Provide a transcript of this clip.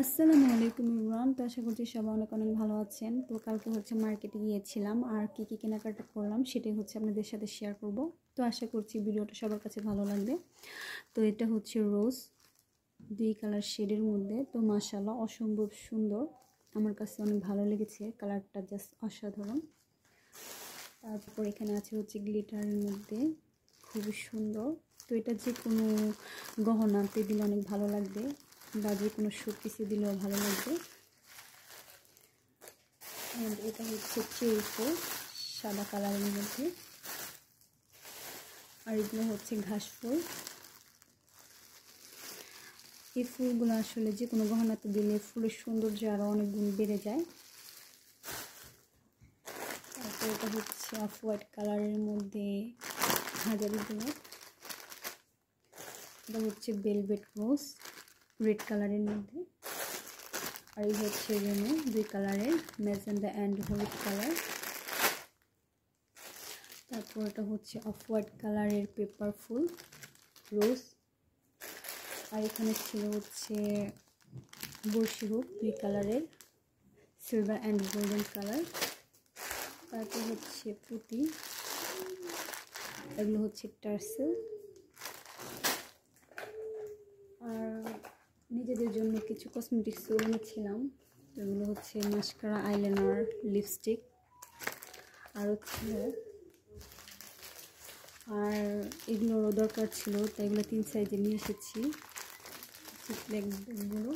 আসসালামু আলাইকুম ইমরান। তো আশা করছি সবাই অনেক অনেক ভালো আছেন। তো কালকে মার্কেটে গিয়েছিলাম, আর কি কেনাকাটা করলাম সেটাই আপনাদের সাথে শেয়ার করব। তো আশা করছি ভিডিওটা সবার কাছে ভালো লাগবে। তো এটা রোজ 2 কালার শেডের মধ্যে। তো মাশাআল্লাহ অসম্ভব সুন্দর, আমার কাছে অনেক ভালো লেগেছে, কালারটা জাস্ট অসাধারণ। তারপর এখানে আছে গ্লিটারের মধ্যে, খুবই সুন্দর। তো এটা যে কোনো গহনাতে দিলে অনেক ভালো লাগবে, বা যে কোনো শোপিসে দিলেও ভালো লাগবে। এটা চেরি ফুল সাদা কালারের মধ্যে, আর এগুলো ঘাস ফুল। এই ফুলগুলো আসলে যে কোনো গহনাতে দিলে ফুলের সৌন্দর্য আরও অনেক গুণ বেড়ে যায়। তারপর এটা অফ হোয়াইট কালারের মধ্যে হাজারিগুলো। এটা ভেলভেট রোজ রেড কালারের মধ্যে, আর এই রেনু 2 কালারের, ম্যাজেন্ডা অ্যান্ড হলুদ কালার। তারপর এটা অফ হোয়াইট কালারের পেপার ফুল রোজ, আর এখানে ছিল বর্ষি রূপ 2 কালারের, সিলভার অ্যান্ড গোল্ডেন কালার। তারপর পুঁতি, এগুলো টার্সেল। আর নিজেদের জন্য কিছু কসমেটিক্সও এনেছিলাম। এগুলো মাস্কারা, আইলাইনার, লিপস্টিক, আর আর এগুলোরও দরকার ছিল, তাই এগুলো 3 সাইজে নিয়ে এসেছি। ব্যাগগুলো